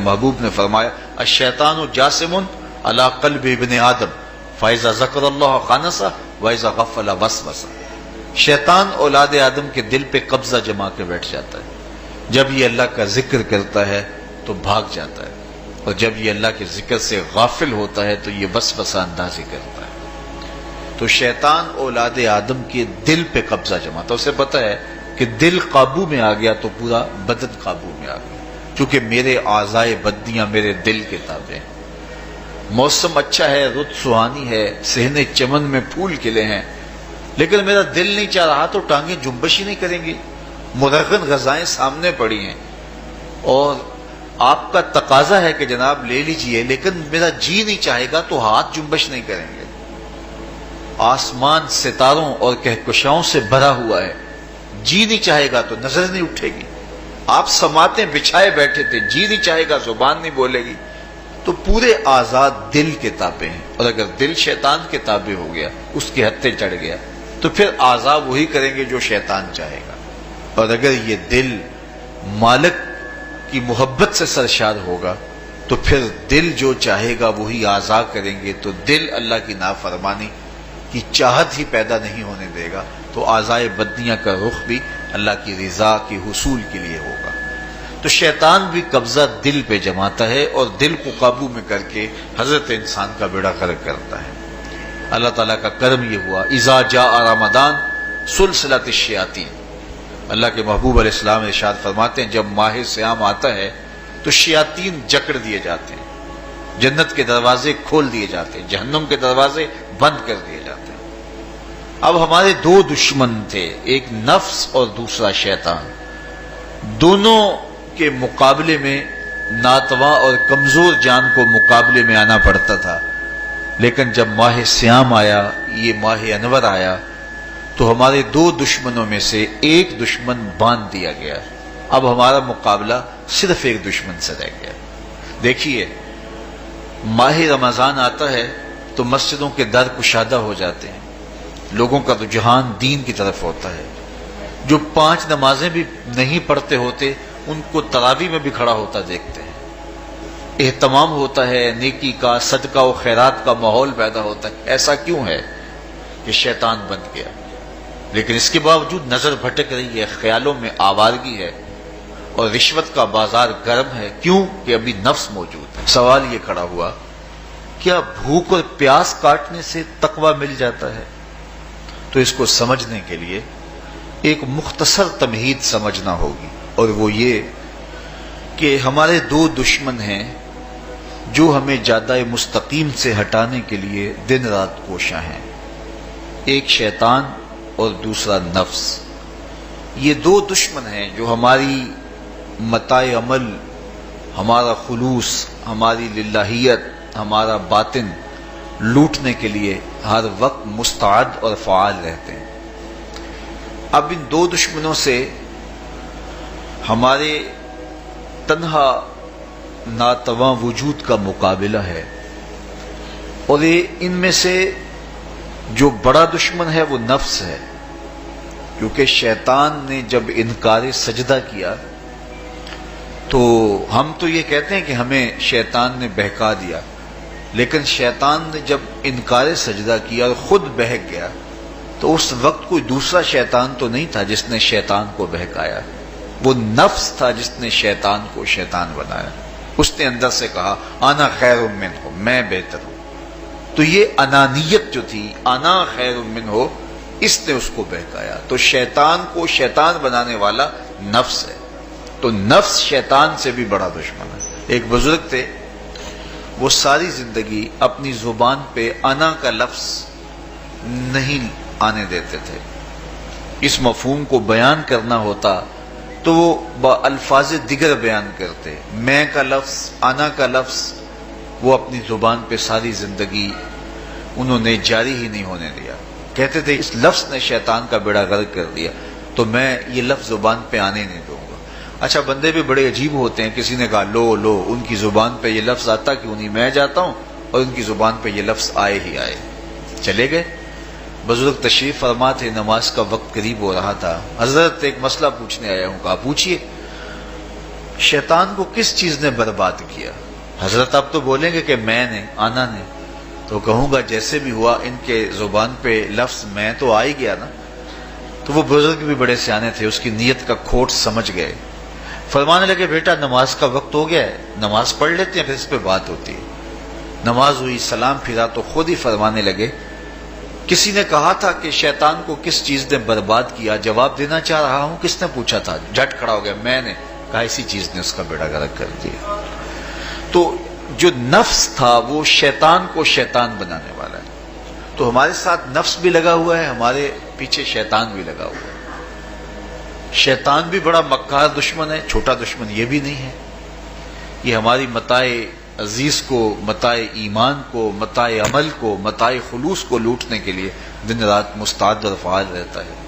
محبوب نے فرمایا الشیطان جاسم علی قلب ابن آدم فاذا ذکر اللہ خانسہ واذا غفل وسوسہ. شیطان اولاد آدم کے دل پہ قبضہ جما کے بیٹھ جاتا ہے. جب یہ اللہ کا ذکر کرتا ہے تو بھاگ جاتا ہے، اور جب یہ اللہ کے ذکر سے غافل ہوتا ہے تو یہ وسوسہ اندازی کرتا ہے. تو شیطان اولاد آدم کے دل پہ قبضہ جماتا ہے. اسے پتہ ہے کہ دل قابو میں آ گیا تو پورا بدن قابو میں آ گیا، چونکہ میرے اعضائے بدنیاں میرے دل کے تابع ہیں. موسم اچھا ہے، رت سہانی ہے، صحن چمن میں پھول کھلے ہیں، لیکن میرا دل نہیں چاہ رہا تو ٹانگیں جنبش ہی نہیں کریں گی. مرغن غذائیں سامنے پڑی ہیں اور آپ کا تقاضا ہے کہ جناب لے لیجئے، لیکن میرا جی نہیں چاہے گا تو ہاتھ جنبش نہیں کریں گے. آسمان ستاروں اور کہکشاؤں سے بھرا ہوا ہے، جی نہیں چاہے گا تو نظر نہیں اٹھے گی. آپ سماعتیں بچھائے بیٹھے تھے، جی نہیں چاہے گا زبان نہیں بولے گی. تو پورے آزاد دل کے تابع ہیں، اور اگر دل شیطان کے تابع ہو گیا، اس کے ہتھے چڑھ گیا، تو پھر اعضاء وہی کریں گے جو شیطان چاہے گا. اور اگر یہ دل مالک کی محبت سے سرشار ہوگا تو پھر دل جو چاہے گا وہی اعضاء کریں گے. تو دل اللہ کی نافرمانی کی چاہت ہی پیدا نہیں ہونے دے گا، تو اعضائے بدنیاں کا رخ بھی اللہ کی رضا کے حصول کے لیے ہوگا. تو شیطان بھی قبضہ دل پہ جماتا ہے اور دل کو قابو میں کر کے حضرت انسان کا بیڑا غرق کرتا ہے. اللہ تعالیٰ کا کرم یہ ہوا اذا جاء رمضان سلسلۃ الشیاطین. اللہ کے محبوب علیہ السلام ارشاد فرماتے ہیں جب ماہ صیام آتا ہے تو شیاطین جکڑ دیے جاتے ہیں، جنت کے دروازے کھول دیے جاتے ہیں، جہنم کے دروازے بند کر دیے جاتے ہیں. اب ہمارے دو دشمن تھے، ایک نفس اور دوسرا شیطان. دونوں کے مقابلے میں ناتواں اور کمزور جان کو مقابلے میں آنا پڑتا تھا. لیکن جب ماہ صیام آیا، یہ ماہ انور آیا، تو ہمارے دو دشمنوں میں سے ایک دشمن باندھ دیا گیا. اب ہمارا مقابلہ صرف ایک دشمن سے رہ گیا. دیکھیے ماہ رمضان آتا ہے تو مسجدوں کے در کشادہ ہو جاتے ہیں، لوگوں کا رجحان دین کی طرف ہوتا ہے. جو 5 نمازیں بھی نہیں پڑھتے ہوتے ان کو تراویح میں بھی کھڑا ہوتا دیکھتے ہیں. اہتمام ہوتا ہے، نیکی کا، صدقہ و خیرات کا ماحول پیدا ہوتا ہے. ایسا کیوں ہے؟ کہ شیطان بن گیا. لیکن اس کے باوجود نظر بھٹک رہی ہے، خیالوں میں آوارگی ہے، اور رشوت کا بازار گرم ہے. کیوں؟ کہ ابھی نفس موجود ہے. سوال یہ کھڑا ہوا کیا بھوک اور پیاس کاٹنے سے تقویٰ مل جاتا ہے؟ تو اس کو سمجھنے کے لیے ایک مختصر تمہید سمجھنا ہوگی، اور وہ یہ کہ ہمارے دو دشمن ہیں جو ہمیں جادہ مستقیم سے ہٹانے کے لیے دن رات کوشاں ہیں. ایک شیطان اور دوسرا نفس. یہ دو دشمن ہیں جو ہماری متاع عمل، ہمارا خلوص، ہماری للہیت، ہمارا باطن لوٹنے کے لیے ہر وقت مستعد اور فعال رہتے ہیں. اب ان دو دشمنوں سے ہمارے تنہا ناتواں وجود کا مقابلہ ہے، اور ان میں سے جو بڑا دشمن ہے وہ نفس ہے. کیونکہ شیطان نے جب انکار سجدہ کیا تو ہم تو یہ کہتے ہیں کہ ہمیں شیطان نے بہکا دیا، لیکن شیطان نے جب انکار سجدہ کیا اور خود بہک گیا تو اس وقت کوئی دوسرا شیطان تو نہیں تھا جس نے شیطان کو بہکایا، وہ نفس تھا جس نے شیطان کو شیطان بنایا. اس نے اندر سے کہا انا خیر منہ، میں بہتر ہوں. تو یہ انانیت جو تھی، انا خیر منہ، اس نے اس کو بہکایا. تو شیطان کو شیطان بنانے والا نفس ہے. تو نفس شیطان سے بھی بڑا دشمن ہے. ایک بزرگ تھے، وہ ساری زندگی اپنی زبان پہ انا کا لفظ نہیں آنے دیتے تھے. اس مفہوم کو بیان کرنا ہوتا تو وہ با الفاظ دیگر بیان کرتے. میں کا لفظ، انا کا لفظ وہ اپنی زبان پہ ساری زندگی انہوں نے جاری ہی نہیں ہونے دیا. کہتے تھے اس لفظ نے شیطان کا بیڑا غرق کر دیا تو میں یہ لفظ زبان پہ آنے نہیں دوں گا. اچھا بندے بھی بڑے عجیب ہوتے ہیں. کسی نے کہا لو لو، ان کی زبان پہ یہ لفظ آتا کیوں نہیں؟ میں جاتا ہوں اور ان کی زبان پہ یہ لفظ آئے ہی آئے. چلے گئے. بزرگ تشریف فرما تھے، نماز کا وقت قریب ہو رہا تھا. حضرت ایک مسئلہ پوچھنے آیا ہوں. کہا پوچھیے. شیطان کو کس چیز نے برباد کیا؟ حضرت اب تو بولیں گے کہ میں نے، آنا نے، تو کہوں گا جیسے بھی ہوا ان کے زبان پہ لفظ میں تو آ ہی گیا نا. تو وہ بزرگ بھی بڑے سیانے تھے، اس کی نیت کا کھوٹ سمجھ گئے. فرمانے لگے بیٹا نماز کا وقت ہو گیا ہے، نماز پڑھ لیتے ہیں پھر اس پہ بات ہوتی ہے. نماز ہوئی، سلام پھرا تو خود ہی فرمانے لگے کسی نے کہا تھا کہ شیطان کو کس چیز نے برباد کیا، جواب دینا چاہ رہا ہوں. کس نے پوچھا تھا؟ جھٹ کھڑا ہو گیا، میں نے. کہا اسی چیز نے اس کا بیڑا غرق کر دیا. تو جو نفس تھا وہ شیطان کو شیطان بنانے والا ہے. تو ہمارے ساتھ نفس بھی لگا ہوا ہے، ہمارے پیچھے شیطان بھی لگا ہوا ہے. شیطان بھی بڑا مکار دشمن ہے، چھوٹا دشمن یہ بھی نہیں ہے. یہ ہماری متاع عزیز کو، متاع ایمان کو، متاع عمل کو، متاع خلوص کو لوٹنے کے لیے دن رات مستعد اور فعال رہتا ہے.